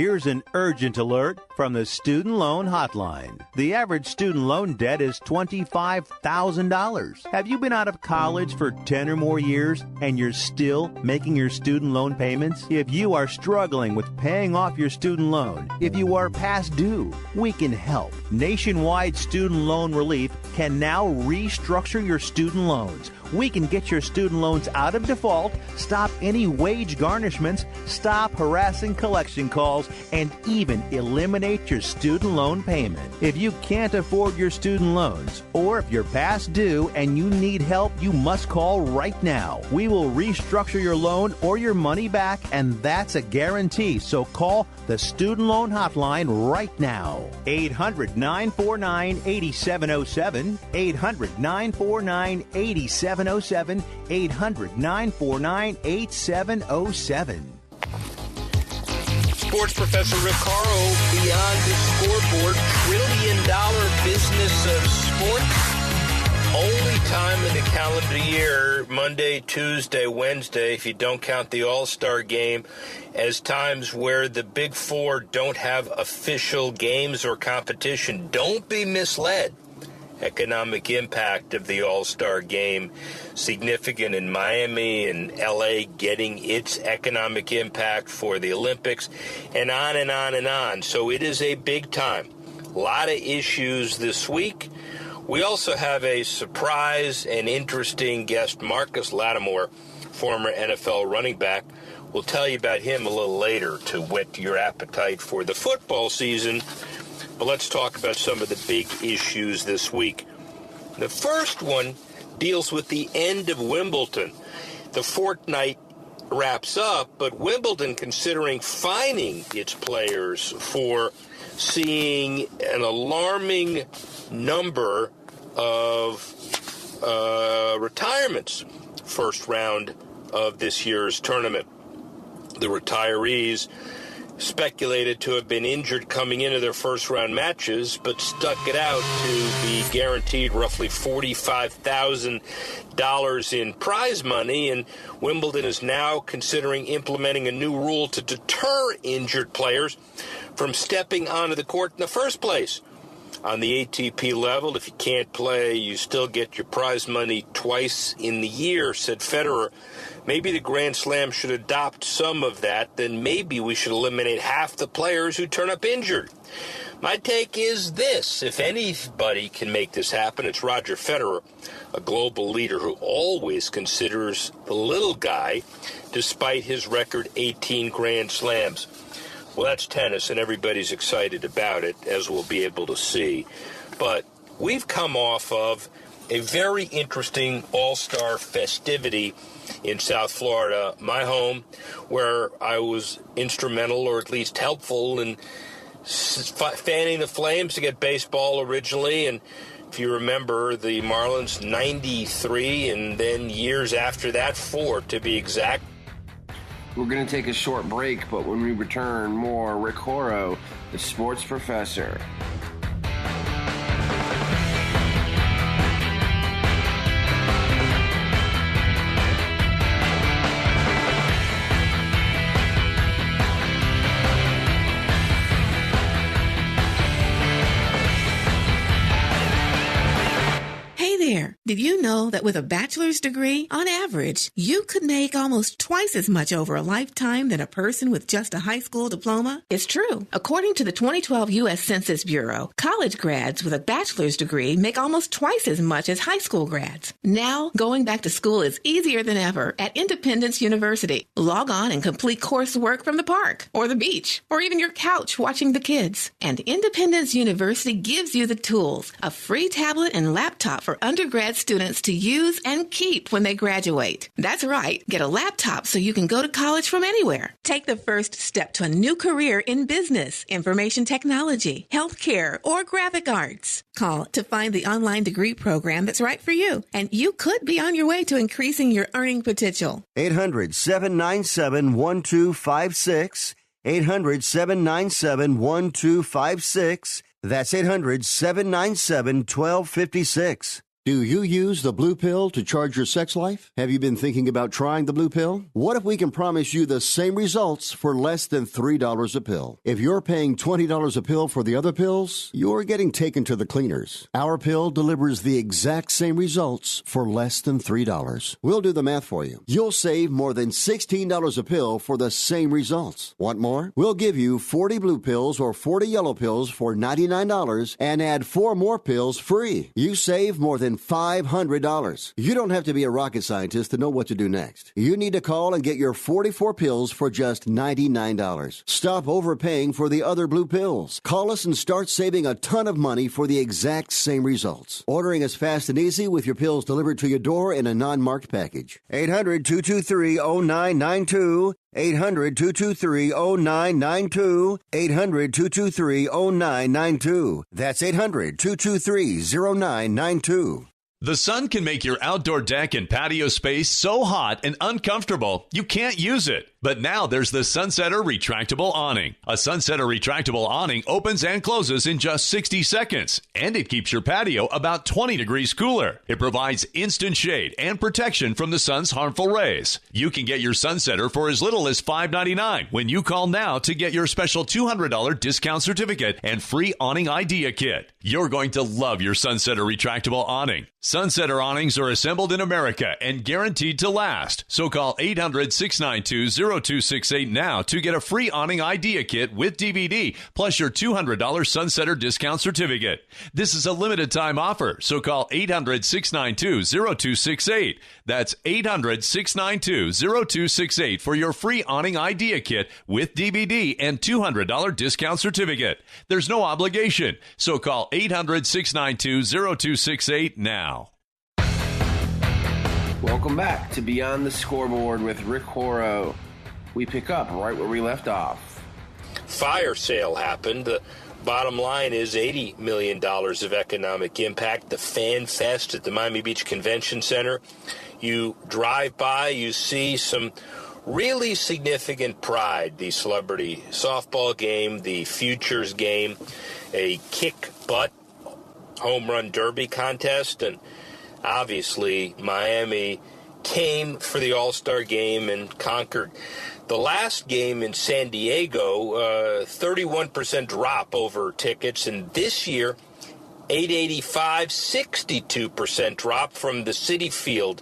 Here's an urgent alert from the Student Loan Hotline. The average student loan debt is $25,000. Have you been out of college for 10 or more years and you're still making your student loan payments? If you are struggling with paying off your student loan, if you are past due, we can help. Nationwide Student Loan Relief can now restructure your student loans. We can get your student loans out of default, stop any wage garnishments, stop harassing collection calls, and even eliminate your student loan payment. If you can't afford your student loans, or if you're past due and you need help, you must call right now. We will restructure your loan or your money back, and that's a guarantee. So call the Student Loan Hotline right now. 800-949-8707. 800-949-8707. 800-949-8707. Sports Professor Rick Horrow, Beyond the Scoreboard, trillion-dollar business of sports. Only time in the calendar year, Monday, Tuesday, Wednesday, if you don't count the All-Star game, as times where the Big Four don't have official games or competition. Don't be misled. Economic impact of the All-Star game significant in Miami and LA getting its economic impact for the Olympics, and on and on and on. So it is a big time. A lot of issues this week. We also have a surprise and interesting guest, Marcus Lattimore, former NFL running back. We'll tell you about him a little later to whet your appetite for the football season. But let's talk about some of the big issues this week. The first one deals with the end of Wimbledon. The fortnight wraps up, but Wimbledon considering fining its players for seeing an alarming number of retirements. First round of this year's tournament. The retirees speculated to have been injured coming into their first-round matches, but stuck it out to be guaranteed roughly $45,000 in prize money, and Wimbledon is now considering implementing a new rule to deter injured players from stepping onto the court in the first place. On the ATP level, if you can't play, you still get your prize money twice in the year, said Federer. Maybe the Grand Slam should adopt some of that. Then maybe we should eliminate half the players who turn up injured. My take is this. If anybody can make this happen, it's Roger Federer, a global leader who always considers the little guy, despite his record 18 Grand Slams. Well, that's tennis, and everybody's excited about it, as we'll be able to see. But we've come off of a very interesting all-star festivity in South Florida, my home, where I was instrumental, or at least helpful, in fanning the Flames to get baseball originally. And if you remember, the Marlins 93, and then years after that, 4 to be exact. We're going to take a short break, but when we return, more Rick Horrow, the Sports Professor. Did you know that with a bachelor's degree, on average, you could make almost twice as much over a lifetime than a person with just a high school diploma? It's true. According to the 2012 U.S. Census Bureau, college grads with a bachelor's degree make almost twice as much as high school grads. Now, going back to school is easier than ever at Independence University. Log on and complete coursework from the park, or the beach, or even your couch watching the kids. And Independence University gives you the tools, a free tablet and laptop for undergrad students to use and keep when they graduate. That's right. Get a laptop so you can go to college from anywhere. Take the first step to a new career in business, information technology, healthcare, or graphic arts. Call to find the online degree program that's right for you, and you could be on your way to increasing your earning potential. 800-797-1256. 800-797-1256. That's 800-797-1256. Do you use the blue pill to charge your sex life? Have you been thinking about trying the blue pill? What if we can promise you the same results for less than $3 a pill? If you're paying $20 a pill for the other pills, you're getting taken to the cleaners. Our pill delivers the exact same results for less than $3. We'll do the math for you. You'll save more than $16 a pill for the same results. Want more? We'll give you 40 blue pills or 40 yellow pills for $99 and add 4 more pills free. You save more than $500. You don't have to be a rocket scientist to know what to do next. You need to call and get your 44 pills for just $99. Stop overpaying for the other blue pills. Call us and start saving a ton of money for the exact same results. Ordering is fast and easy with your pills delivered to your door in a non-marked package. 800-223-0992. 800-223-0992. 800-223-0992. That's 800-223-0992. The sun can make your outdoor deck and patio space so hot and uncomfortable you can't use it. But now there's the Sunsetter Retractable Awning. A Sunsetter Retractable Awning opens and closes in just 60 seconds, and it keeps your patio about 20 degrees cooler. It provides instant shade and protection from the sun's harmful rays. You can get your Sunsetter for as little as $5.99 when you call now to get your special $200 discount certificate and free awning idea kit. You're going to love your Sunsetter Retractable Awning. Sunsetter awnings are assembled in America and guaranteed to last. So call 800-692-0268 now to get a free awning idea kit with DVD plus your $200 Sunsetter discount certificate. This is a limited time offer, so call 800-692-0268. That's 800-692-0268 for your free awning idea kit with DVD and $200 discount certificate. There's no obligation, so call 800-692-0268 now. Welcome back to Beyond the Scoreboard with Rick Horrow. We pick up right where we left off. Fire sale happened. The bottom line is $80 million of economic impact. The Fan Fest at the Miami Beach Convention Center. You drive by, you see some really significant pride. The celebrity softball game, the futures game, a kick-butt home run derby contest, and obviously Miami came for the All-Star game and conquered. The last game in San Diego, 31% drop over tickets, and this year, 885, 62% drop from the Citi Field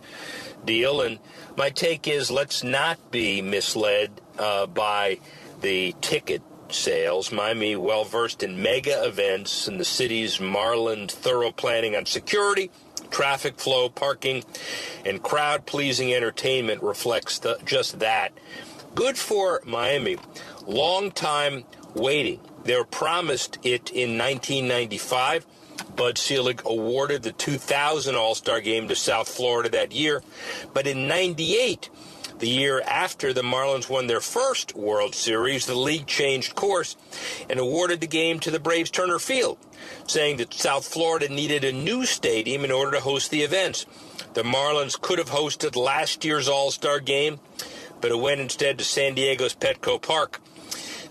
deal. And my take is, let's not be misled by the ticket sales. Miami well-versed in mega events and the city's Marlin thorough planning on security, traffic flow, parking, and crowd-pleasing entertainment reflects just that. Good for Miami. Long time waiting. They were promised it in 1995. Bud Selig awarded the 2000 All-Star Game to South Florida that year. But in 98, the year after the Marlins won their first World Series, the league changed course and awarded the game to the Braves' Turner Field, saying that South Florida needed a new stadium in order to host the events. The Marlins could have hosted last year's All-Star Game, but it went instead to San Diego's Petco Park.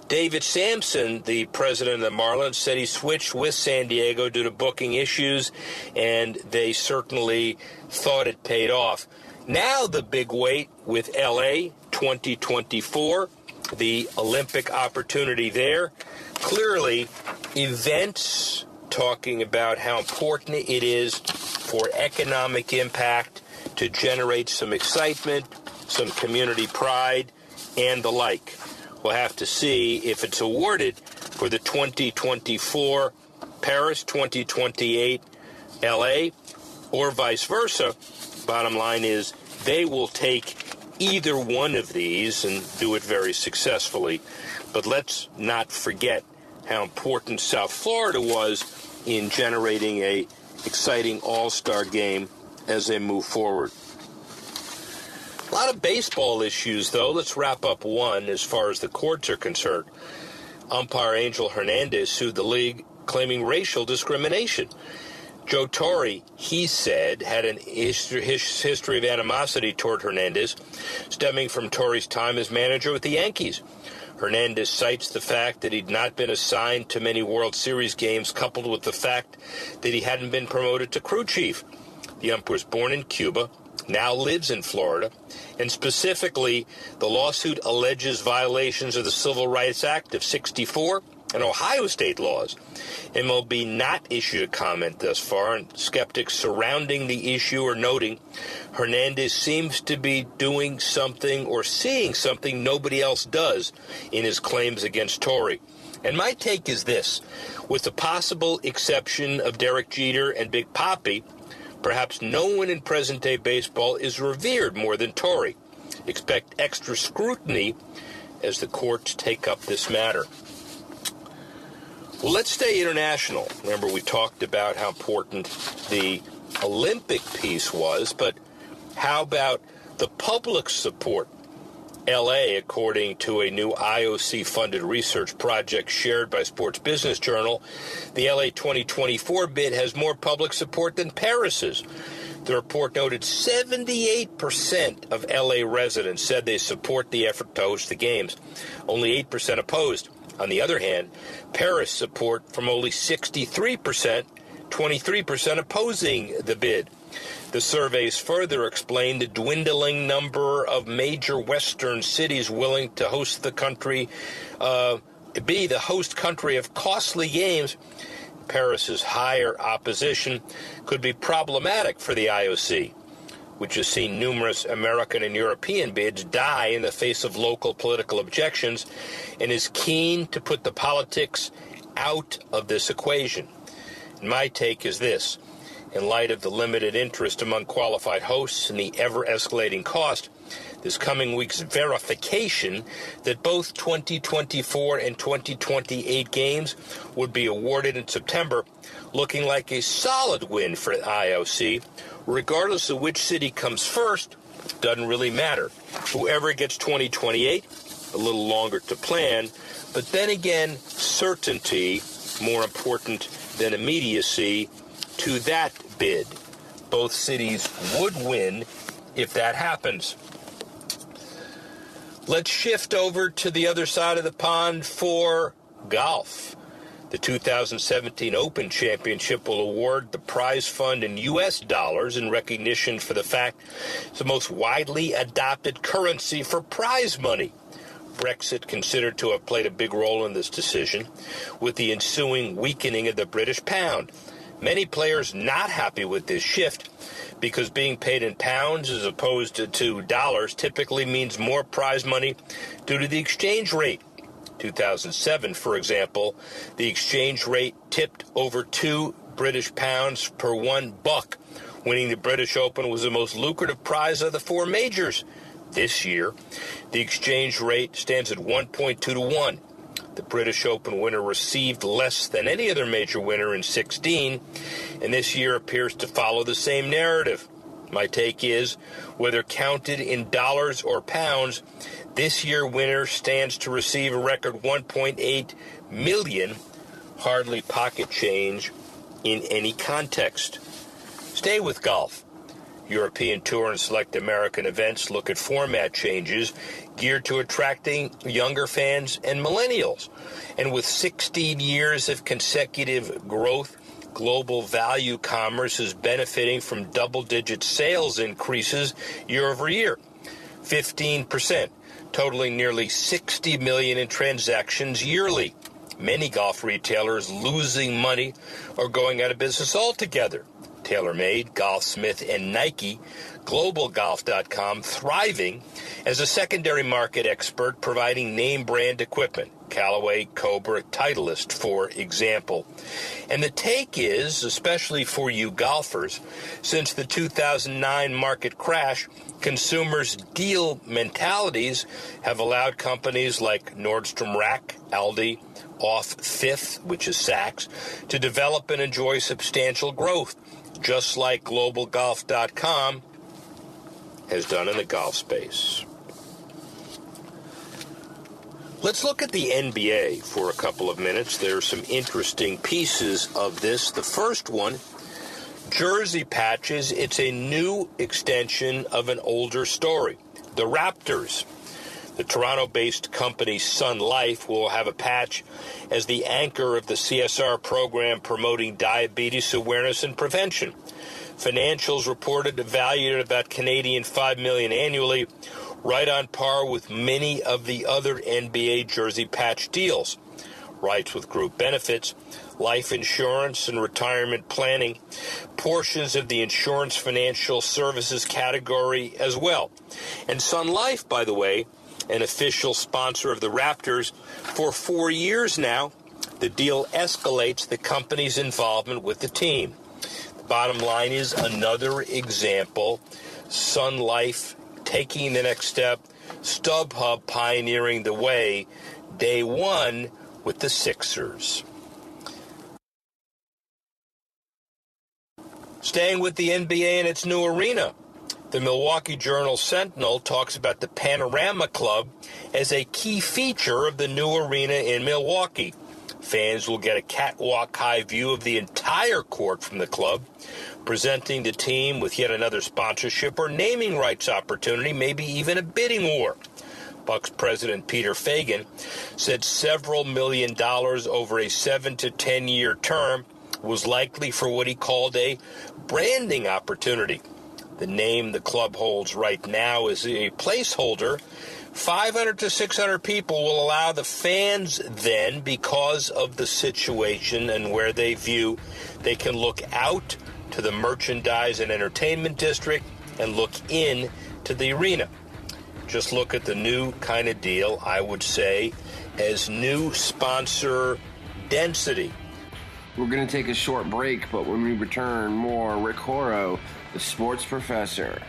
David Sampson, the president of the Marlins, said he switched with San Diego due to booking issues, and they certainly thought it paid off. Now the big wait with L.A. 2024, the Olympic opportunity there. Clearly, events talking about how important it is for economic impact to generate some excitement, some community pride, and the like. We'll have to see if it's awarded for the 2024 Paris, 2028 L.A., or vice versa. Bottom line is they will take either one of these and do it very successfully. But let's not forget how important South Florida was in generating a exciting all-star game as they move forward. A lot of baseball issues, though. Let's wrap up one as far as the courts are concerned. Umpire Angel Hernandez sued the league claiming racial discrimination. Joe Torre, he said, had an history of animosity toward Hernandez, stemming from Torre's time as manager with the Yankees. Hernandez cites the fact that he'd not been assigned to many World Series games, coupled with the fact that he hadn't been promoted to crew chief. The umpire was born in Cuba, now lives in Florida, and specifically, the lawsuit alleges violations of the Civil Rights Act of '64 and Ohio state laws. MLB not issued a comment thus far, and skeptics surrounding the issue are noting Hernandez seems to be doing something or seeing something nobody else does in his claims against Torrey. And my take is this: with the possible exception of Derek Jeter and Big Papi, perhaps no one in present-day baseball is revered more than Torrey. Expect extra scrutiny as the courts take up this matter. Well, let's stay international. Remember, we talked about how important the Olympic piece was, but how about the public support? L.A., according to a new IOC-funded research project shared by Sports Business Journal, the L.A. 2024 bid has more public support than Paris's. The report noted 78% of L.A. residents said they support the effort to host the games. Only 8% opposed. On the other hand, Paris support from only 63%, 23% opposing the bid. The surveys further explain the dwindling number of major Western cities willing to host the country, be the host country of costly games. Paris's higher opposition could be problematic for the IOC, which has seen numerous American and European bids die in the face of local political objections and is keen to put the politics out of this equation. And my take is this: in light of the limited interest among qualified hosts and the ever-escalating cost, this coming week's verification that both 2024 and 2028 games would be awarded in September, looking like a solid win for IOC. Regardless of which city comes first, doesn't really matter. Whoever gets 2028, a little longer to plan, but then again, certainty more important than immediacy to that bid. Both cities would win if that happens. Let's shift over to the other side of the pond for golf. The 2017 Open Championship will award the prize fund in U.S. dollars in recognition for the fact it's the most widely adopted currency for prize money. Brexit considered to have played a big role in this decision, with the ensuing weakening of the British pound. Many players not happy with this shift because being paid in pounds as opposed to dollars typically means more prize money due to the exchange rate. 2007, for example, the exchange rate tipped over 2 British pounds per $1. Winning the British Open was the most lucrative prize of the 4 majors. This year, the exchange rate stands at 1.2 to 1. The British Open winner received less than any other major winner in 16, and this year appears to follow the same narrative. My take is, whether counted in dollars or pounds, this year winner stands to receive a record $1.8 million, hardly pocket change in any context. Stay with golf. European Tour and select American events look at format changes geared to attracting younger fans and millennials. And with 16 years of consecutive growth, global value commerce is benefiting from double-digit sales increases year over year, 15%, totaling nearly 60 million in transactions yearly. Many golf retailers losing money or going out of business altogether. TaylorMade, Golfsmith, and Nike, GlobalGolf.com thriving as a secondary market expert providing name brand equipment. Callaway, Cobra, Titleist, for example. And the take is, especially for you golfers, since the 2009 market crash, consumers' deal mentalities have allowed companies like Nordstrom Rack, Aldi, Off Fifth, which is Saks, to develop and enjoy substantial growth, just like GlobalGolf.com has done in the golf space. Let's look at the NBA for a couple of minutes. There are some interesting pieces of this. The first one, jersey patches. It's a new extension of an older story. The Raptors. The Toronto-based company Sun Life will have a patch as the anchor of the CSR program promoting diabetes awareness and prevention. Financials reported valued at about Canadian $5 million annually, right on par with many of the other NBA jersey patch deals. Rights with group benefits, life insurance, and retirement planning, portions of the insurance financial services category as well. And Sun Life, by the way, an official sponsor of the Raptors for 4 years now, the deal escalates the company's involvement with the team. The bottom line is another example, Sun Life taking the next step, StubHub pioneering the way, day one with the Sixers. Staying with the NBA and its new arena, the Milwaukee Journal-Sentinel talks about the Panorama Club as a key feature of the new arena in Milwaukee. Fans will get a catwalk-high view of the entire court from the club, presenting the team with yet another sponsorship or naming rights opportunity, maybe even a bidding war. Bucks president Peter Fagan said several $1 million over a 7 to 10 year term was likely for what he called a branding opportunity. The name the club holds right now is a placeholder. 500 to 600 people will allow the fans then, because of the situation and where they view, they can look out to the merchandise and entertainment district and look in to the arena. Just look at the new kind of deal, I would say, as new sponsor density. We're going to take a short break, but when we return, more Rick Horrow, the sports professor.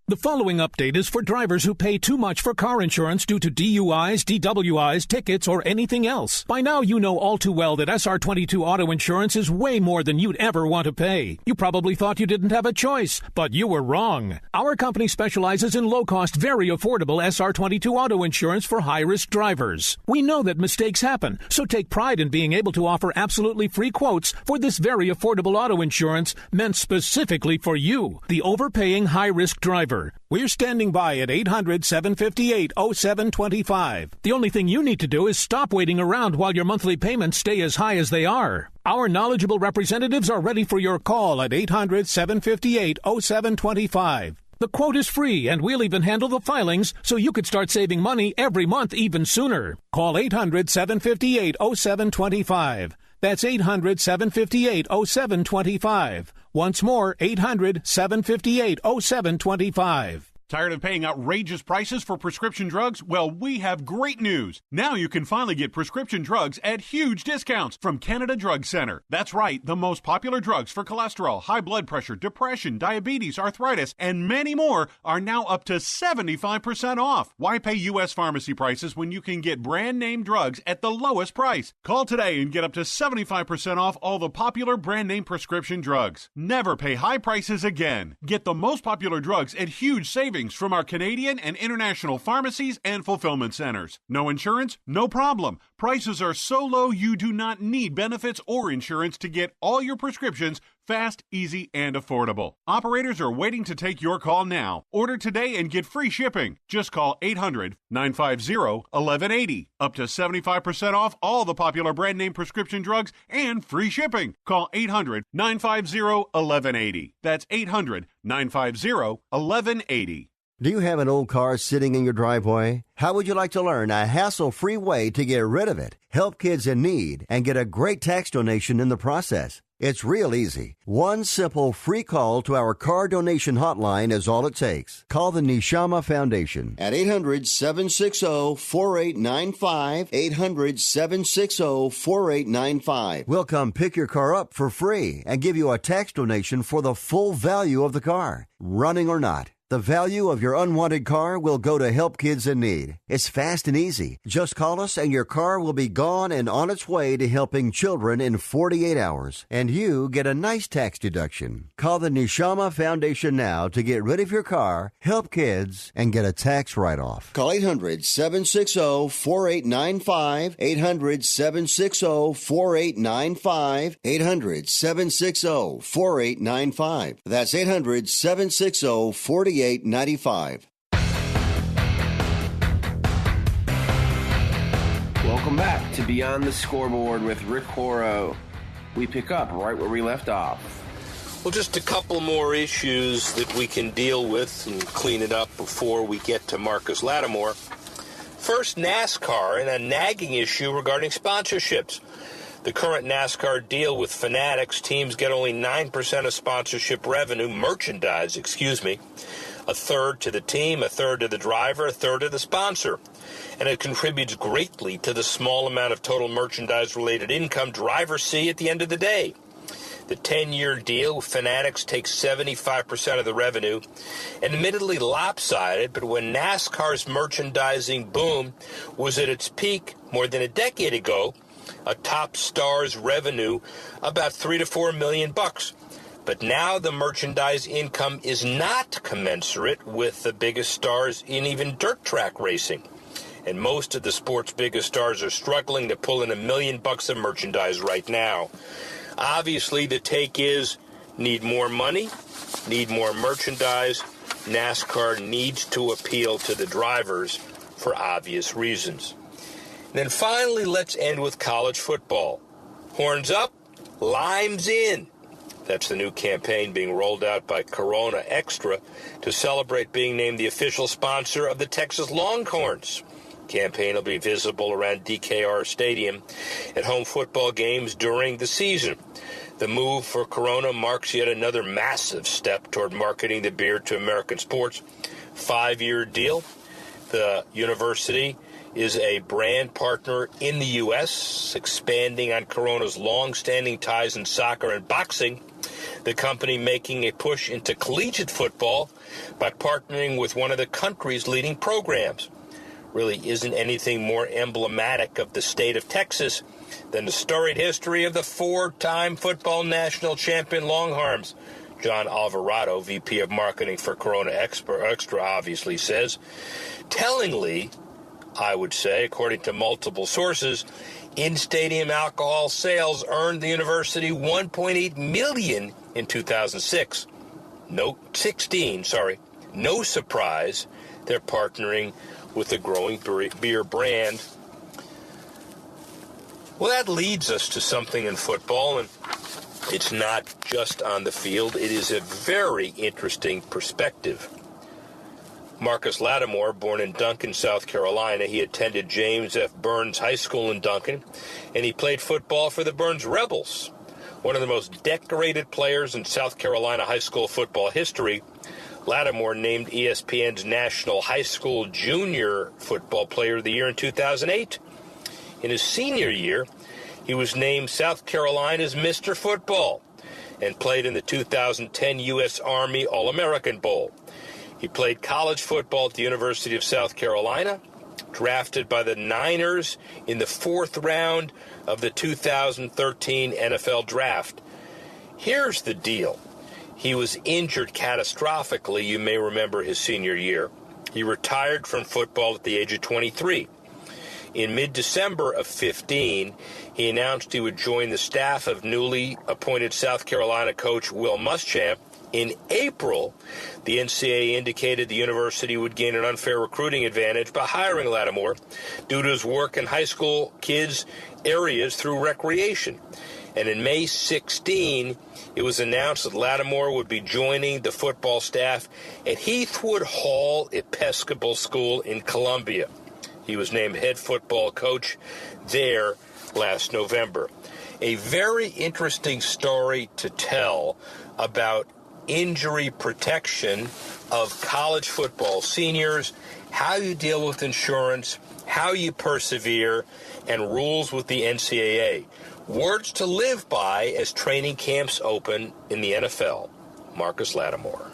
The following update is for drivers who pay too much for car insurance due to DUIs, DWIs, tickets, or anything else. By now, you know all too well that SR22 auto insurance is way more than you'd ever want to pay. You probably thought you didn't have a choice, but you were wrong. Our company specializes in low-cost, very affordable SR22 auto insurance for high-risk drivers. We know that mistakes happen, so take pride in being able to offer absolutely free quotes for this very affordable auto insurance meant specifically for you, the overpaying high-risk driver. We're standing by at 800-758-0725. The only thing you need to do is stop waiting around while your monthly payments stay as high as they are. Our knowledgeable representatives are ready for your call at 800-758-0725. The quote is free, and we'll even handle the filings so you could start saving money every month even sooner. Call 800-758-0725. That's 800-758-0725. Once more, 800-758-0725. Tired of paying outrageous prices for prescription drugs? Well, we have great news. Now you can finally get prescription drugs at huge discounts from Canada Drug Center. That's right, the most popular drugs for cholesterol, high blood pressure, depression, diabetes, arthritis, and many more are now up to 75% off. Why pay U.S. pharmacy prices when you can get brand name drugs at the lowest price? Call today and get up to 75% off all the popular brand name prescription drugs. Never pay high prices again. Get the most popular drugs at huge savings from our Canadian and international pharmacies and fulfillment centers. No insurance? No problem. Prices are so low you do not need benefits or insurance to get all your prescriptions fast, easy, and affordable. Operators are waiting to take your call now. Order today and get free shipping. Just call 800-950-1180. Up to 75% off all the popular brand name prescription drugs and free shipping. Call 800-950-1180. That's 800-950-1180. Do you have an old car sitting in your driveway? How would you like to learn a hassle-free way to get rid of it, help kids in need, and get a great tax donation in the process? It's real easy. One simple free call to our car donation hotline is all it takes. Call the Neshama Foundation at 800-760-4895, 800-760-4895. We'll come pick your car up for free and give you a tax donation for the full value of the car, running or not. The value of your unwanted car will go to help kids in need. It's fast and easy. Just call us and your car will be gone and on its way to helping children in 48 hours. And you get a nice tax deduction. Call the Neshama Foundation now to get rid of your car, help kids, and get a tax write-off. Call 800-760-4895, 800-760-4895, 800-760-4895. That's 800-760-4895. Welcome back to Beyond the Scoreboard with Rick Horrow. We pick up right where we left off. Well, just a couple more issues that we can deal with and clean it up before we get to Marcus Lattimore. First, NASCAR and a nagging issue regarding sponsorships. The current NASCAR deal with Fanatics, teams get only 9% of sponsorship revenue, merchandise, a third to the team, a third to the driver, a third to the sponsor. And it contributes greatly to the small amount of total merchandise-related income drivers see at the end of the day. The 10-year deal with Fanatics takes 75% of the revenue, admittedly lopsided, but when NASCAR's merchandising boom was at its peak more than a decade ago, a top star's revenue about $3 to $4 million. But now the merchandise income is not commensurate with the biggest stars in even dirt track racing. And most of the sport's biggest stars are struggling to pull in $1 million of merchandise right now. Obviously, the take is need more money, need more merchandise. NASCAR needs to appeal to the drivers for obvious reasons. And then finally, let's end with college football. Horns up, limes in. That's the new campaign being rolled out by Corona Extra to celebrate being named the official sponsor of the Texas Longhorns. Campaign will be visible around DKR Stadium at home football games during the season. The move for Corona marks yet another massive step toward marketing the beer to American sports. 5-year deal. The university is a brand partner in the U.S., expanding on Corona's long-standing ties in soccer and boxing. The company making a push into collegiate football by partnering with one of the country's leading programs. Really isn't anything more emblematic of the state of Texas than the storied history of the 4-time football national champion Longhorns. John Alvarado, VP of Marketing for Corona Extra, obviously says. Tellingly, I would say, according to multiple sources, in-stadium alcohol sales earned the university $1.8 million in 2016. No surprise, they're partnering with a growing beer brand. Well, that leads us to something in football, and it's not just on the field. It is a very interesting perspective. Marcus Lattimore, born in Duncan, South Carolina, he attended James F. Burns High School in Duncan, and he played football for the Burns Rebels. One of the most decorated players in South Carolina high school football history, Lattimore named ESPN's National High School Junior Football Player of the Year in 2008. In his senior year, he was named South Carolina's Mr. Football and played in the 2010 U.S. Army All-American Bowl. He played college football at the University of South Carolina, drafted by the Niners in the 4th round of the 2013 NFL Draft. Here's the deal. He was injured catastrophically, you may remember, his senior year. He retired from football at the age of 23. In mid-December of 15, he announced he would join the staff of newly appointed South Carolina coach Will Muschamp. In April, the NCAA indicated the university would gain an unfair recruiting advantage by hiring Lattimore due to his work in high school kids' areas through recreation. And in May 16, it was announced that Lattimore would be joining the football staff at Heathwood Hall Episcopal School in Columbia. He was named head football coach there last November. A very interesting story to tell about injury protection of college football seniors, how you deal with insurance, how you persevere, and rules with the NCAA. Words to live by as training camps open in the NFL. Marcus Lattimore.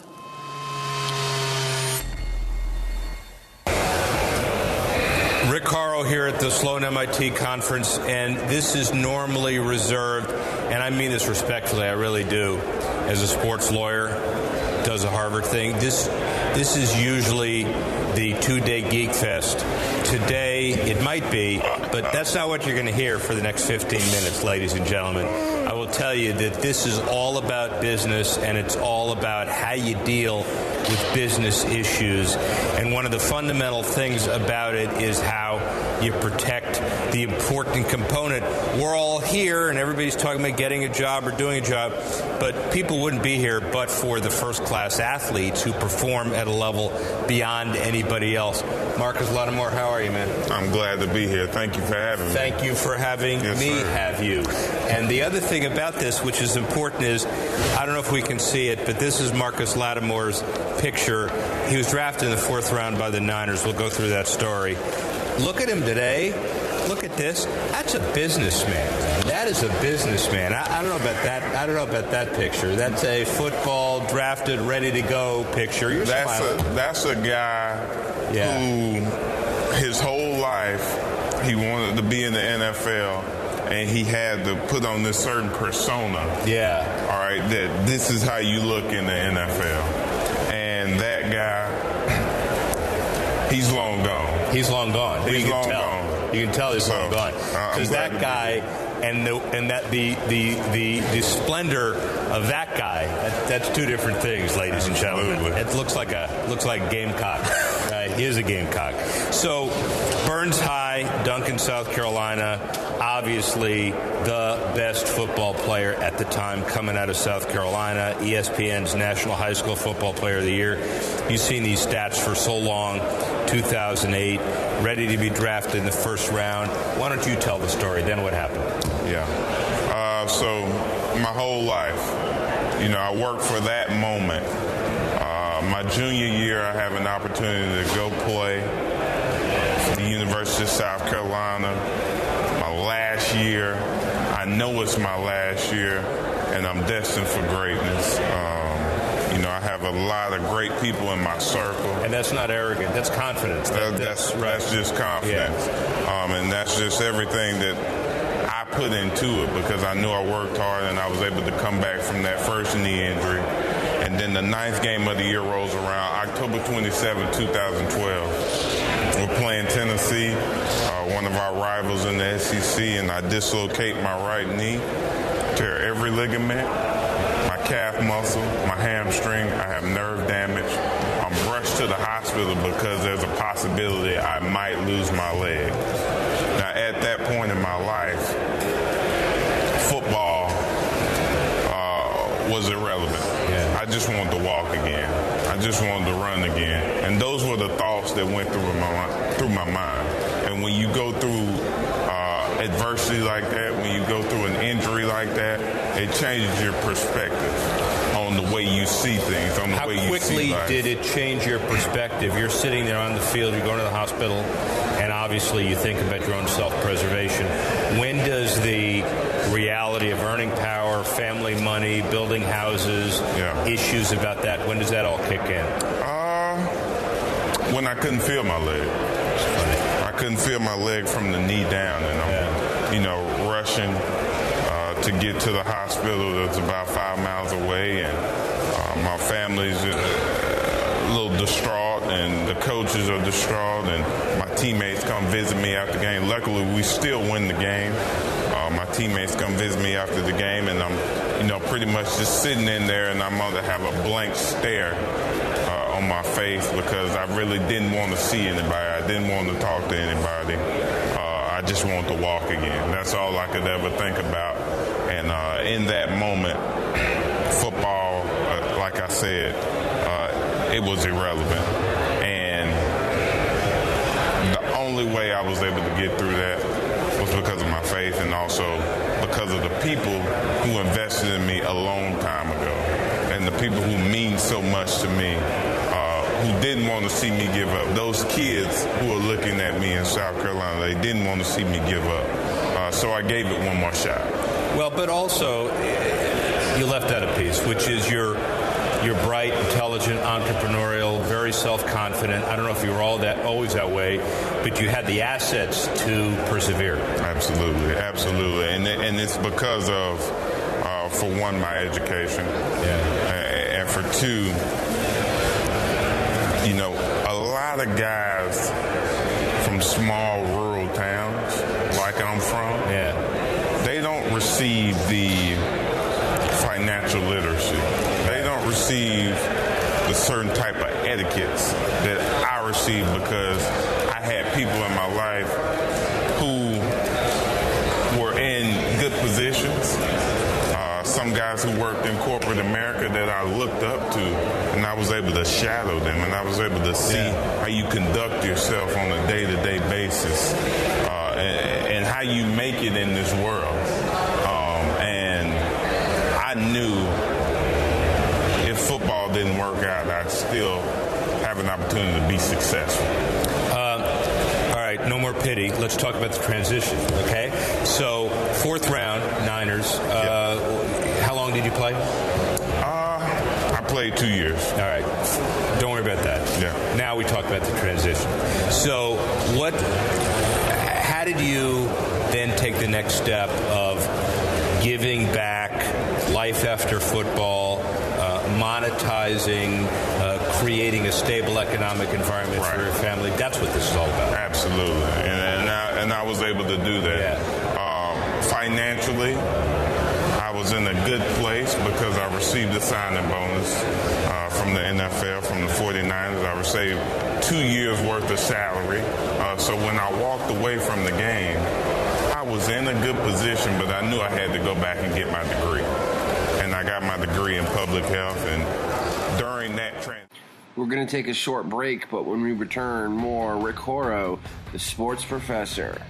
Rick Horrow here at the Sloan MIT conference, and this is normally reserved, and I mean this respectfully, I really do, as a sports lawyer, does a Harvard thing. This is usually the 2-day Geek Fest. Today, it might be, but that's not what you're going to hear for the next 15 minutes, ladies and gentlemen. I will tell you that this is all about business, and it's all about how you deal with business issues. And one of the fundamental things about it is how you protect the important component. We're all here, and everybody's talking about getting a job or doing a job, but people wouldn't be here but for the first-class athletes who perform at a level beyond anybody else. Marcus Lattimore, how are you, man? I'm glad to be here. Thank you for having me. Thank you for having me have you. And the other thing about this, which is important, is I don't know if we can see it, but this is Marcus Lattimore's picture. He was drafted in the 4th round by the Niners. We'll go through that story. Look at him today. Look at this. That's a businessman. That is a businessman. I don't know about that. I don't know about that picture. That's a football drafted, ready to go picture. You're smiling. That's a guy who his whole life he wanted to be in the NFL, and he had to put on this certain persona. Yeah. All right. That this is how you look in the NFL, and that guy, he's long gone. He's long gone. He's long gone. You can tell he's long gone because that guy and the splendor of that guy. That's two different things, ladies and gentlemen. It looks like a gamecock. He is a gamecock. So Burns High, Duncan, South Carolina, obviously the best football player at the time coming out of South Carolina, ESPN's National High School Football Player of the Year. You've seen these stats for so long, 2008, ready to be drafted in the 1st round. Why don't you tell the story, then what happened? Yeah. So my whole life, I worked for that moment. My junior year, I have an opportunity to go play for the University of South Carolina. My last year, I know it's my last year, and I'm destined for greatness. I have a lot of great people in my circle. And that's not arrogant. That's confidence. That's just confidence. Yeah. And that's just everything that I put into it because I knew I worked hard and I was able to come back from that first knee injury. And then the 9th game of the year rolls around, October 27, 2012. We're playing Tennessee, one of our rivals in the SEC, and I dislocate my right knee, tear every ligament, my calf muscle, my hamstring. I have nerve damage. I'm rushed to the hospital because there's a possibility I might lose my leg. Now, at that point in my life, football was irrelevant. Yeah. I just wanted to walk again. I just wanted to run again. And those were the thoughts that went through my mind. And when you go through adversity like that, when you go through an injury like that, it changes your perspective on the way you see things, on the way you see life. How quickly did it change your perspective? You're sitting there on the field, you're going to the hospital, and obviously you think about your own self-preservation. When does the reality of earning power, family money, building houses, issues about that, when does that all kick in? When I couldn't feel my leg. I couldn't feel my leg from the knee down, and I'm, rushing to get to the hospital that's about 5 miles away, and my family's a little distraught, and the coaches are distraught, and my teammates come visit me after the game. Luckily, we still win the game. My teammates come visit me after the game, and I'm, pretty much just sitting in there, and I'm going to have a blank stare on my face because I really didn't want to see anybody. I didn't want to talk to anybody. I just wanted to walk again. That's all I could ever think about. And in that moment, football, like I said, it was irrelevant. And the only way I was able to get through that was because of my faith and also because of the people who invested in me a long time ago and the people who mean so much to me, who didn't want to see me give up. Those kids who are looking at me in South Carolina, they didn't want to see me give up. So I gave it one more shot. Well, but also you left out a piece, which is you're bright, intelligent, entrepreneurial, very self-confident. I don't know if you were always that way, but you had the assets to persevere. Absolutely. And it's because of, for one, my education. And for two, a lot of guys from small rural towns, like I'm from, they don't receive the financial literacy. They don't receive the certain type of etiquettes that I received because I had people in my life who guys who worked in corporate America that I looked up to, and I was able to shadow them, and I was able to see how you conduct yourself on a day-to-day basis, and how you make it in this world. And I knew if football didn't work out, I'd still have an opportunity to be successful. All right, no more pity. Let's talk about the transition, okay? So, 4th round, Niners. How long did you play? I played 2 years. All right. Don't worry about that. Yeah. Now we talk about the transition. So, how did you then take the next step of giving back, life after football, monetizing, creating a stable economic environment for your family? That's what this is all about. Absolutely. And I was able to do that. Yeah. Financially, I was in a good place because I received a signing bonus from the NFL, from the 49ers. I received 2 years' worth of salary. So when I walked away from the game, I was in a good position, but I knew I had to go back and get my degree. And I got my degree in public health, and during that transition. We're going to take a short break, but when we return, more Rick Horrow, the sports professor.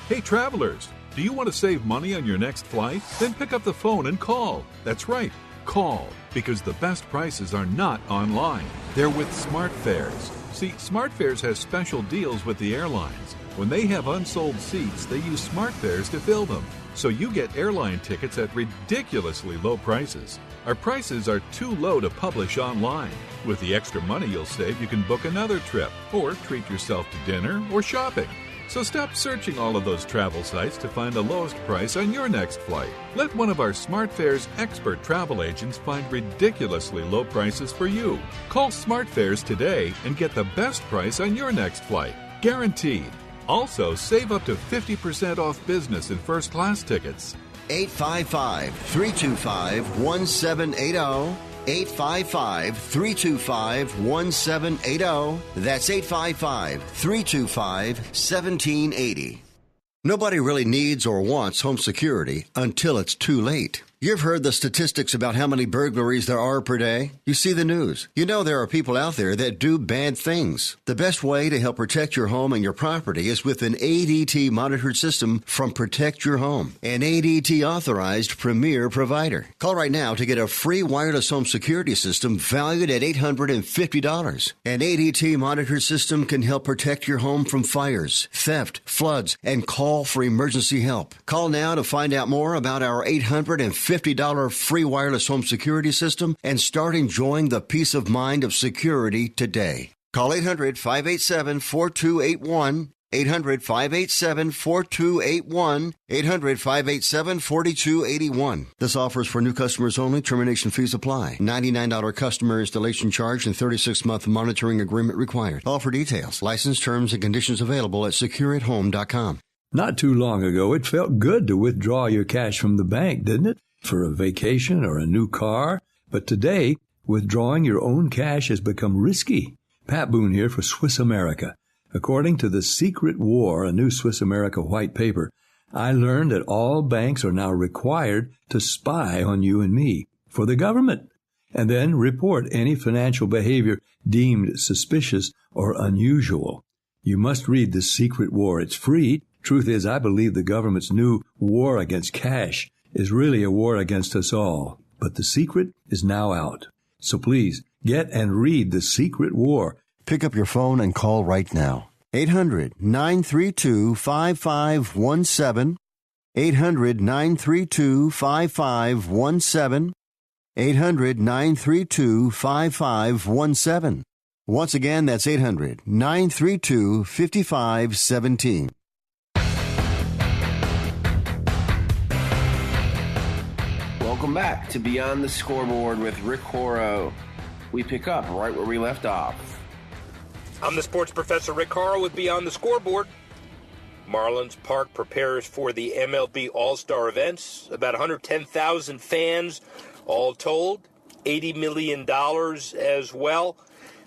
Hey travelers, do you want to save money on your next flight? Then pick up the phone and call. That's right, call, because the best prices are not online. They're with SmartFares. See, SmartFares has special deals with the airlines. When they have unsold seats, they use SmartFares to fill them. So you get airline tickets at ridiculously low prices. Our prices are too low to publish online. With the extra money you'll save, you can book another trip or treat yourself to dinner or shopping. So stop searching all of those travel sites to find the lowest price on your next flight. Let one of our SmartFares expert travel agents find ridiculously low prices for you. Call SmartFares today and get the best price on your next flight. Guaranteed. Also, save up to 50% off business and first class tickets. 855-325-1780. 855-325-1780. That's 855-325-1780. Nobody really needs or wants home security until it's too late. You've heard the statistics about how many burglaries there are per day. You see the news. You know there are people out there that do bad things. The best way to help protect your home and your property is with an ADT monitored system from Protect Your Home, an ADT authorized premier provider. Call right now to get a free wireless home security system valued at $850. An ADT monitored system can help protect your home from fires, theft, floods, and call for emergency help. Call now to find out more about our $850 free wireless home security system and start enjoying the peace of mind of security today. Call 800-587-4281, 800-587-4281, 800-587-4281. This offer is for new customers only. Termination fees apply. $99 customer installation charge and 36-month monitoring agreement required. All for details. License terms and conditions available at secureathome.com. Not too long ago, it felt good to withdraw your cash from the bank, didn't it? For a vacation or a new car. But today, withdrawing your own cash has become risky. Pat Boone here for Swiss America. According to The Secret War, a new Swiss America white paper, I learned that all banks are now required to spy on you and me for the government, and then report any financial behavior deemed suspicious or unusual. You must read The Secret War. It's free. Truth is, I believe the government's new war against cash is really a war against us all. But the secret is now out. So please, get and read The Secret War. Pick up your phone and call right now. 800-932-5517. 800-932-5517. 800-932-5517. Once again, that's 800-932-5517. Welcome back to Beyond the Scoreboard with Rick Horrow. we pick up right where we left off. I'm the sports professor Rick Horrow with Beyond the Scoreboard. Marlins Park prepares for the MLB All-Star events. About 110,000 fans all told. $80 million as well.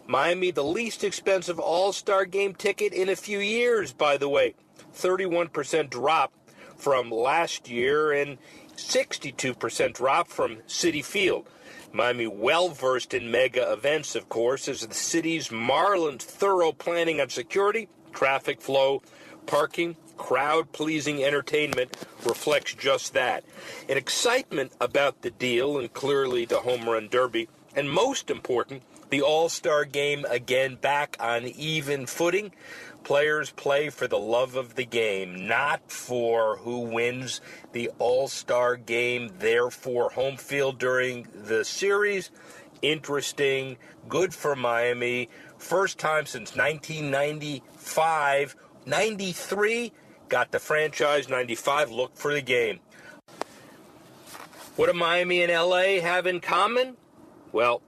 Miami, the least expensive All-Star game ticket in a few years, by the way. 31% drop from last year and 62% drop from Citi Field. Miami well-versed in mega events, of course, as the city's Marlins' thorough planning on security, traffic flow, parking, crowd-pleasing entertainment reflects just that. An excitement about the deal and clearly the home run derby, and most important, the All-Star game again back on even footing. Players play for the love of the game, not for who wins the All-Star game, therefore home field during the series. Interesting, good for Miami. First time since 1995. 93 got the franchise, 95 looked for the game. What do Miami and LA have in common? Well,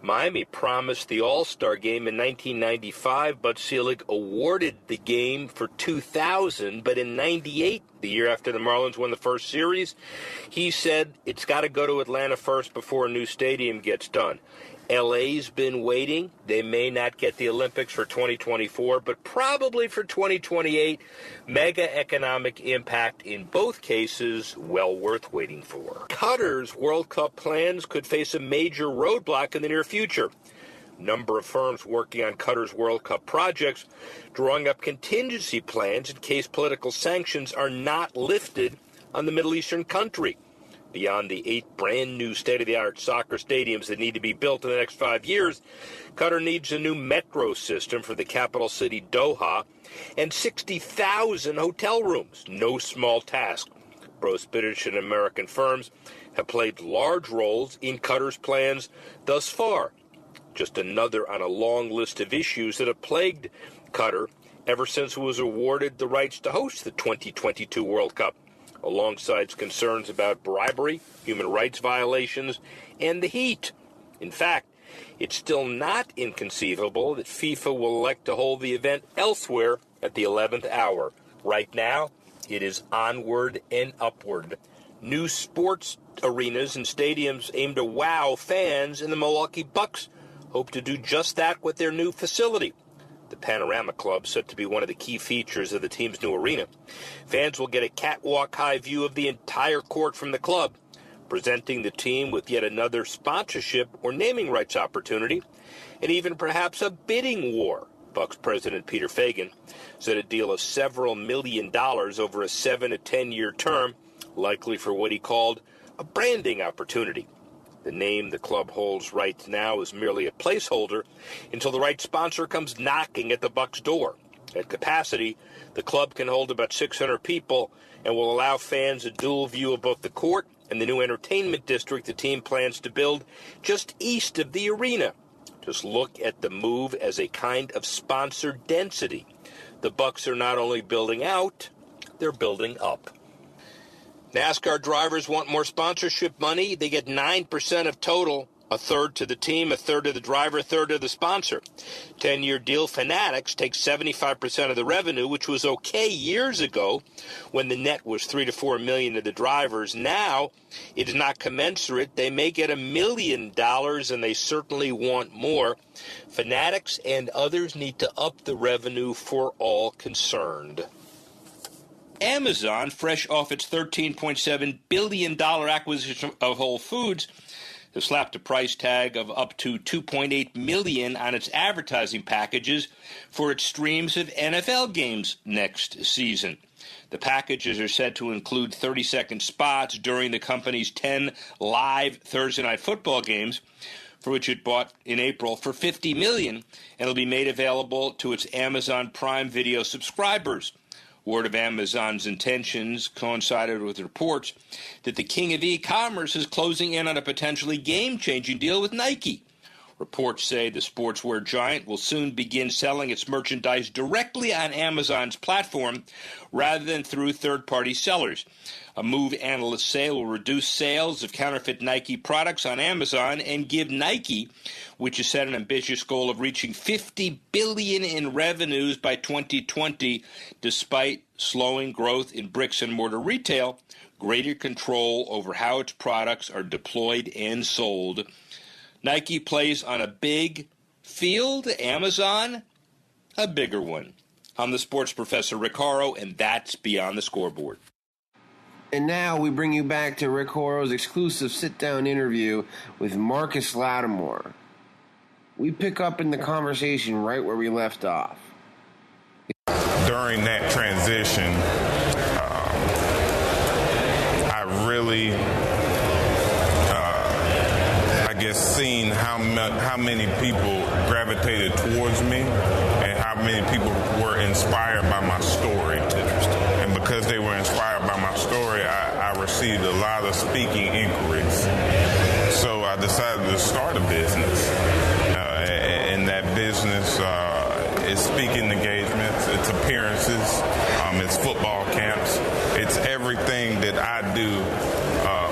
Miami promised the All-Star game in 1995. Bud Selig awarded the game for 2000, but in 98, the year after the Marlins won the first series, he said it's got to go to Atlanta first before a new stadium gets done. LA's been waiting. They may not get the Olympics for 2024, but probably for 2028. Mega economic impact in both cases, well worth waiting for. Qatar's World Cup plans could face a major roadblock in the near future. Number of firms working on Qatar's World Cup projects, drawing up contingency plans in case political sanctions are not lifted on the Middle Eastern country. Beyond the 8 brand-new state-of-the-art soccer stadiums that need to be built in the next 5 years, Qatar needs a new metro system for the capital city, Doha, and 60,000 hotel rooms. No small task. Both British and American firms have played large roles in Qatar's plans thus far. Just another on a long list of issues that have plagued Qatar ever since it was awarded the rights to host the 2022 World Cup, alongside concerns about bribery, human rights violations, and the heat. In fact, it's still not inconceivable that FIFA will elect to hold the event elsewhere at the 11th hour. Right now, it is onward and upward. New sports arenas and stadiums aim to wow fans, and the Milwaukee Bucks hope to do just that with their new facility. The Panorama Club, set to be one of the key features of the team's new arena. Fans will get a catwalk-high view of the entire court from the club, presenting the team with yet another sponsorship or naming rights opportunity, and even perhaps a bidding war. Bucks president Peter Fagan said a deal of several $1 million over a 7 to 10-year term, likely for what he called a branding opportunity. The name the club holds right now is merely a placeholder until the right sponsor comes knocking at the Bucks' door. At capacity, the club can hold about 600 people and will allow fans a dual view of both the court and the new entertainment district the team plans to build just east of the arena. Just look at the move as a kind of sponsor density. The Bucks are not only building out, they're building up. NASCAR drivers want more sponsorship money. They get 9% of total, a third to the team, a third to the driver, a third to the sponsor. 10-year deal. Fanatics takes 75% of the revenue, which was okay years ago when the net was $3 to $4 million to the drivers. Now it is not commensurate. They may get $1 million, and they certainly want more. Fanatics and others need to up the revenue for all concerned. Amazon, fresh off its $13.7 billion acquisition of Whole Foods, has slapped a price tag of up to $2.8 million on its advertising packages for its streams of NFL games next season. The packages are said to include 30-second spots during the company's 10 live Thursday Night Football games, for which it bought in April for $50 million, and it'll be made available to its Amazon Prime Video subscribers. Word of Amazon's intentions coincided with reports that the king of e-commerce is closing in on a potentially game-changing deal with Nike. Reports say the sportswear giant will soon begin selling its merchandise directly on Amazon's platform rather than through third-party sellers. A move analysts say will reduce sales of counterfeit Nike products on Amazon and give Nike, which has set an ambitious goal of reaching $50 billion in revenues by 2020, despite slowing growth in bricks-and-mortar retail, greater control over how its products are deployed and sold. Nike plays on a big field, Amazon a bigger one. I'm the sports professor, Rick Horrow, and that's Beyond the Scoreboard. And now we bring you back to Rick Horrow's exclusive sit-down interview with Marcus Lattimore. We pick up in the conversation right where we left off. During that transition, I really, seen how many people gravitated towards me and how many people were inspired by my story. And because they were inspired by my story, I received a lot of speaking inquiries. So I decided to start a business. And that business is speaking engagements, it's appearances, it's football camps, it's everything that I do.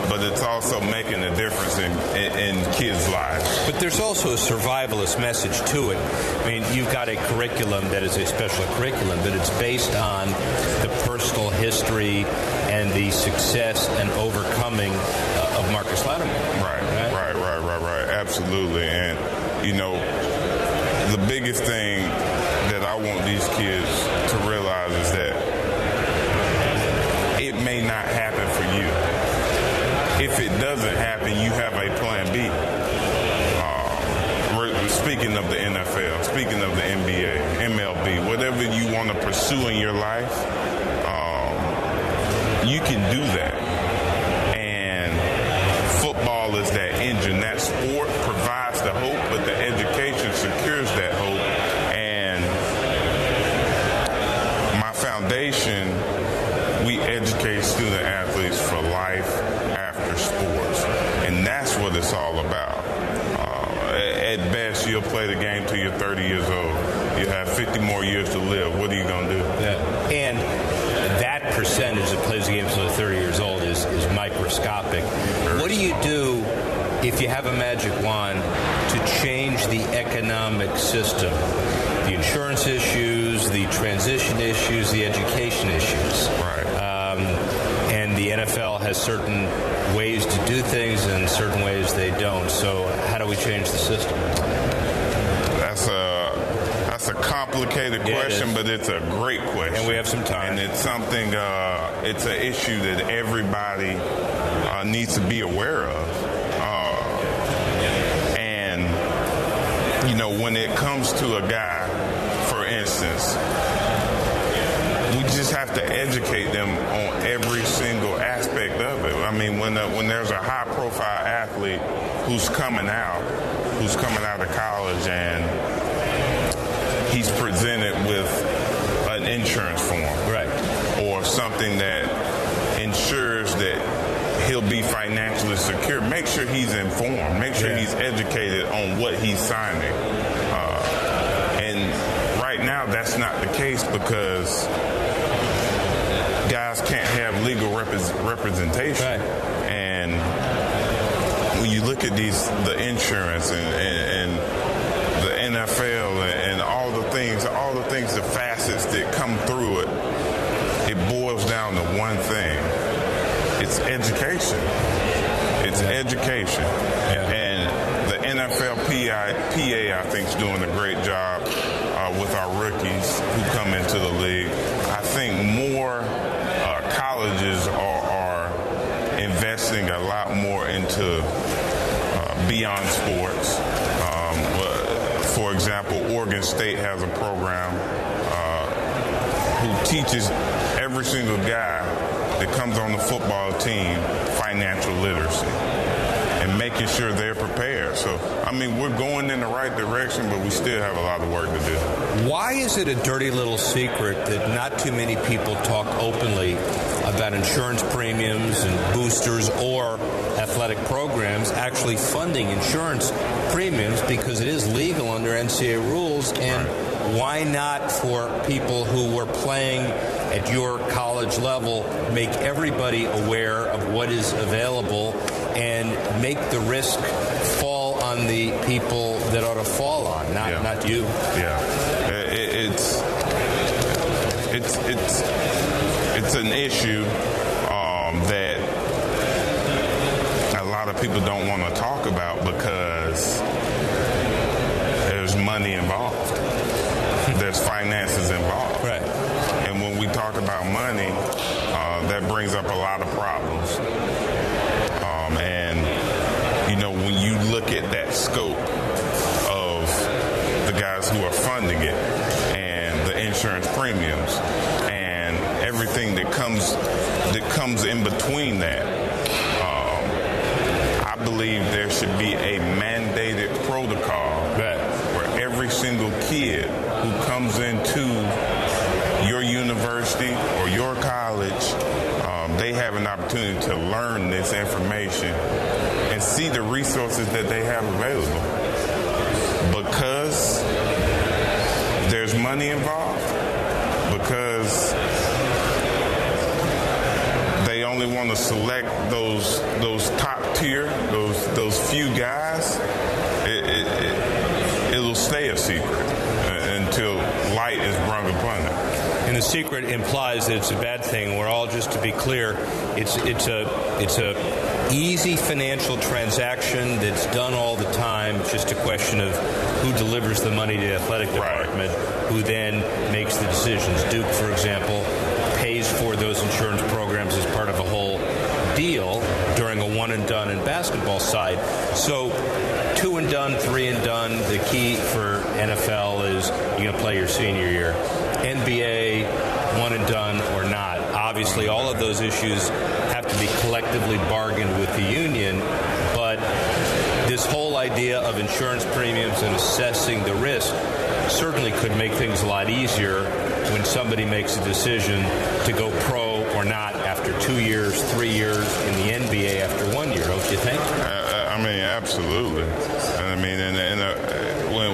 But it's also making a difference in kids' lives. But there's also a survivalist message to it. I mean, you've got a curriculum that is a special curriculum, but it's based on the personal history and the success and overcoming of Marcus Lattimore. Right. Absolutely. And, the biggest thing that I want these kids to realize is that it may not happen for you. If it doesn't happen, you have a plan B. Speaking of the NFL, speaking of the NBA, MLB, whatever you want to pursue in your life, you can do that. And football is that engine. That sport provides the hope, but the education secures that hope. And my foundation, we educate student athletes for life after sports. And that's what it's all about. At best, you'll play the game till you're 30 years old. You have 50 more years to live. What are you going to do? Yeah. And that percentage that plays the game until they're 30 years old is microscopic. What do you do if you have a magic wand to change the economic system? The insurance issues, the transition issues, the education issues. Right. And the NFL has certain ways to do things and certain ways they don't. So how do we change the system? That's a complicated question, but it's a great question. And we have some time. And it's something, it's an issue that everybody needs to be aware of. And, when it comes to a guy, for instance, we just have to educate them on every single aspect of it. I mean, when there's a high-profile athlete who's coming out of college and he's presented with an insurance form, right, or something that ensures that he'll be financially secure, make sure he's informed, make sure he's educated on what he's signing. And right now, that's not the case because guys can't have legal representation. Right. And when you look at the insurance and the NFL and all the things, the facets that come through it, it boils down to one thing. It's education. It's education. Yeah. And the NFLPA, I think, is doing a great job with our rookies who come into the league. I think more colleges are investing a lot more into beyond sports. For example, Oregon State has a program who teaches every single guy that comes on the football team financial literacy and making sure they're prepared. So, we're going in the right direction, but we still have a lot of work to do. Why is it a dirty little secret that not too many people talk openly about insurance premiums and boosters or athletic programs actually funding insurance premiums, because it is legal under NCAA rules, and why not, for people who were playing at your college level, make everybody aware of what is available and make the risk fall on the people that ought to fall on, not you. Yeah, it's an issue that a lot of people don't want to talk about because there's money involved. There's finances involved. Right. And when we talk about money, that brings up a lot of problems. And, when you look at that scope of the guys who are funding it and the insurance premiums and everything that comes in between that, I believe there should be a mandated protocol where every single kid who comes into your university or your college, they have an opportunity to learn this information and see the resources that they have available. Because there's money involved, because they only want to select those top tier, those few guys, it'll stay a secret until light is brought upon it. And the secret implies that it's a bad thing. We're all, just to be clear, it's a easy financial transaction that's done all the time. It's just a question of who delivers the money to the athletic department, who then makes the decisions. Duke, for example, pays for those insurance programs as part of a whole deal during a one and done in basketball side. So 2 and done, 3 and done. The key for NFL is you're going to play your senior year. NBA, one and done or not. Obviously, all of those issues have to be collectively bargained with the union, but this whole idea of insurance premiums and assessing the risk certainly could make things a lot easier when somebody makes a decision to go pro or not after 2 years, 3 years, in the NBA after 1 year, don't you think? Absolutely.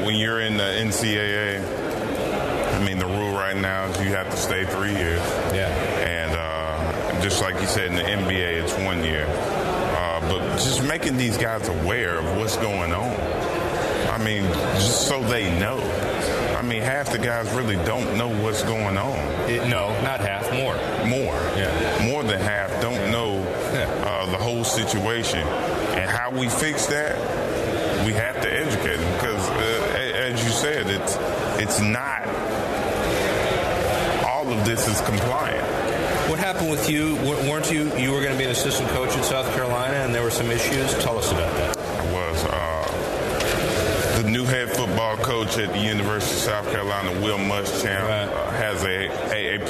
When you're in the NCAA, the rule right now is you have to stay 3 years. Yeah. And just like you said, in the NBA, it's 1 year. But just making these guys aware of what's going on. Just so they know. Half the guys really don't know what's going on. No, not half. More. Yeah. More than half don't know the whole situation. And how we fix that, we have to educate them. Because, as you said, it's not all of this is compliant. What happened with you? Weren't you were going to be an assistant coach in South Carolina, and there were some issues? Tell us about that. I was. The new head football coach at the University of South Carolina, Will Muschamp, has a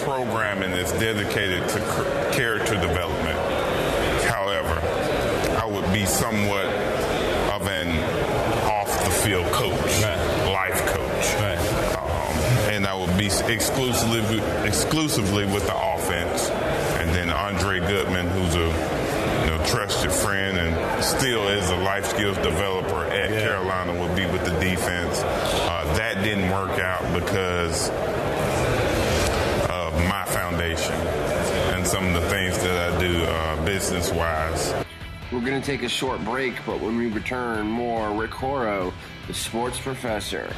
program and is dedicated to character development. However, I would be somewhat of an off-the-field coach, life coach. And I would be exclusively with the offense. And then Andre Goodman, who's a trusted friend and still is a life skills developer at Carolina, would be with the defense. That didn't work out because of my foundation and some of the things that I do business-wise. We're going to take a short break, but when we return, more Rick Horrow, the sports professor.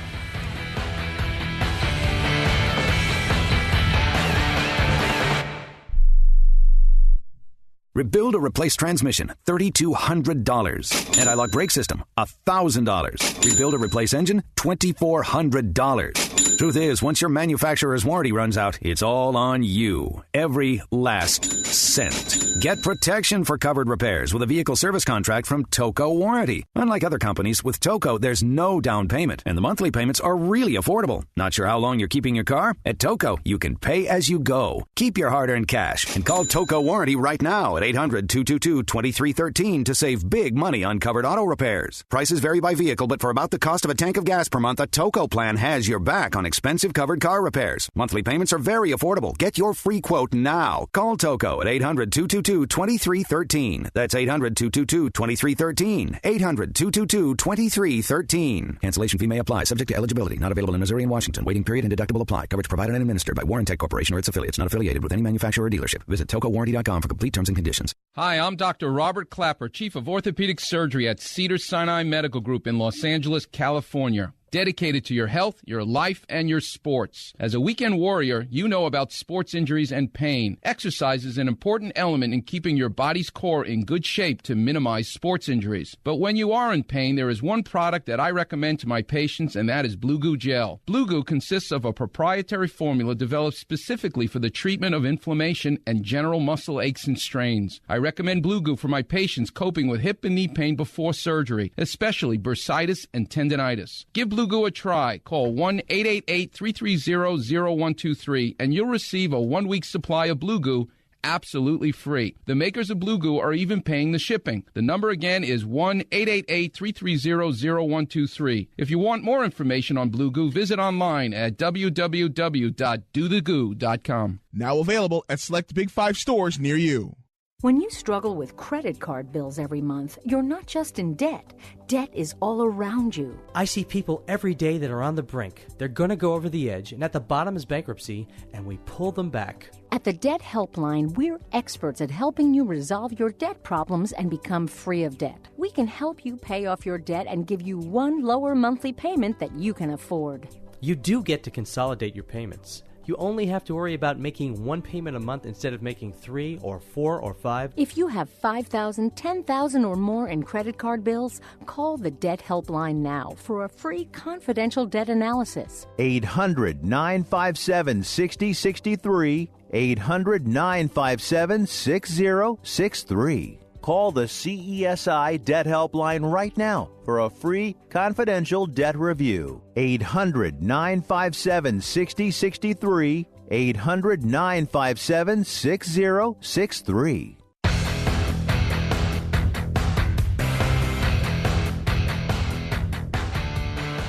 Rebuild or replace transmission, $3,200. Anti-lock brake system, $1,000. Rebuild or replace engine, $2,400. Truth is, once your manufacturer's warranty runs out, it's all on you. Every last cent. Get protection for covered repairs with a vehicle service contract from Toco Warranty. Unlike other companies, with Toco, there's no down payment, and the monthly payments are really affordable. Not sure how long you're keeping your car? At Toco, you can pay as you go. Keep your hard-earned cash and call Toco Warranty right now at 800-222-2313 to save big money on covered auto repairs. Prices vary by vehicle, but for about the cost of a tank of gas per month, a Toco plan has your back on expensive covered car repairs. Monthly payments are very affordable. Get your free quote now. Call Toco at 800-222-2313. That's 800-222-2313. 800-222-2313. Cancellation fee may apply. Subject to eligibility. Not available in Missouri and Washington. Waiting period and deductible apply. Coverage provided and administered by Warrantech Corporation or its affiliates. Not affiliated with any manufacturer or dealership. Visit TocoWarranty.com for complete terms and conditions. Hi, I'm Dr. Robert Clapper, Chief of Orthopedic Surgery at Cedars-Sinai Medical Group in Los Angeles, California. Dedicated to your health, your life, and your sports. As a weekend warrior, you know about sports injuries and pain. Exercise is an important element in keeping your body's core in good shape to minimize sports injuries. But when you are in pain, there is one product that I recommend to my patients, and that is Blue Goo Gel. Blue Goo consists of a proprietary formula developed specifically for the treatment of inflammation and general muscle aches and strains. I recommend Blue Goo for my patients coping with hip and knee pain before surgery, especially bursitis and tendinitis. Give Blue Goo a try. Call 1-888-330-0123 and you'll receive a 1-week supply of Blue Goo absolutely free. The makers of Blue Goo are even paying the shipping. The number again is 1-888-330-0123. If you want more information on Blue Goo, visit online at www.dothegoo.com. Now available at select Big 5 stores near you. When you struggle with credit card bills every month, you're not just in debt. Debt is all around you. I see people every day that are on the brink. They're going to go over the edge, and at the bottom is bankruptcy, and we pull them back. At the Debt Helpline, we're experts at helping you resolve your debt problems and become free of debt. We can help you pay off your debt and give you one lower monthly payment that you can afford. You do get to consolidate your payments. You only have to worry about making one payment a month instead of making 3 or 4 or 5. If you have $5,000, $10,000 or more in credit card bills, call the Debt Helpline now for a free confidential debt analysis. 800-957-6063. 800-957-6063. Call the CESI Debt Helpline right now for a free confidential debt review. 800-957-6063. 800-957-6063.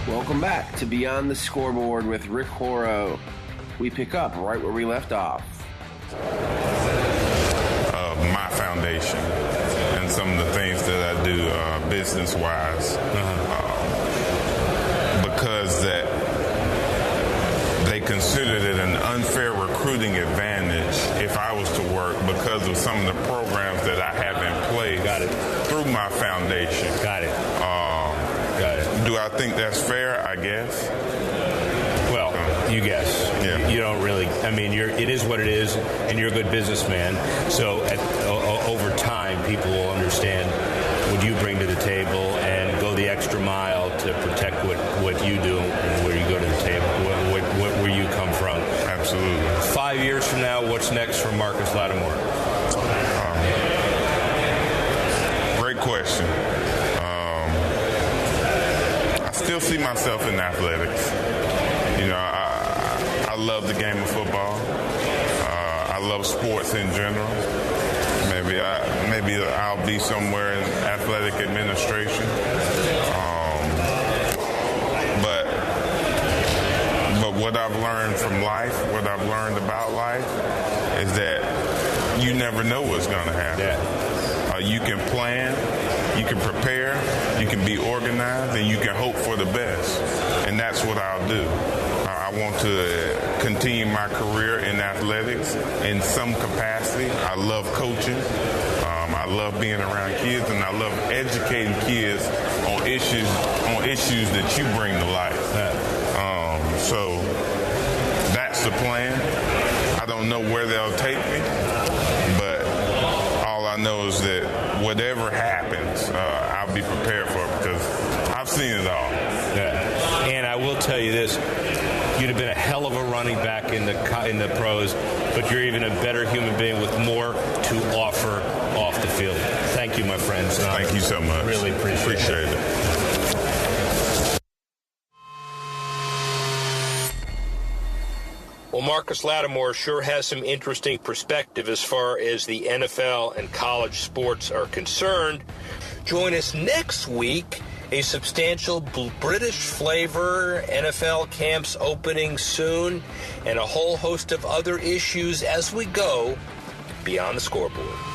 Welcome back to Beyond the Scoreboard with Rick Horrow. We pick up right where we left off. My foundation and some of the things that I do business-wise, because that they considered it an unfair recruiting advantage if I was to work because of some of the programs that I have in place through my foundation. Got it. Do I think that's fair? I guess. Well, you guess. Yeah. You don't really. I mean, it is what it is, and you're a good businessman. So over time, people will understand what you bring to the table and go the extra mile to protect what you do and where you go to the table, where you come from. Absolutely. 5 years from now, what's next for Marcus Lattimore? Great question. I still see myself in athletics. You know, I love the game of football. I love sports in general. Maybe I'll be somewhere in athletic administration. But what I've learned from life, what I've learned about life, is that you never know what's going to happen. Yeah. You can plan, you can prepare, you can be organized, and you can hope for the best. And that's what I'll do. I want to continue my career in athletics in some capacity. I love coaching. I love being around kids, and I love educating kids on issues that you bring to life. So that's the plan. I don't know where they'll take me, but all I know is that whatever happens, I'll be prepared for it because I've seen it all. Yeah. And I will tell you this. You'd have been a hell of a running back in the pros, but you're even a better human being with more to offer off the field. Thank you, my friends. Thank you so much. Really appreciate it. Well, Marcus Lattimore sure has some interesting perspective as far as the NFL and college sports are concerned. Join us next week a substantial British flavor, NFL camps opening soon, and a whole host of other issues as we go beyond the scoreboard.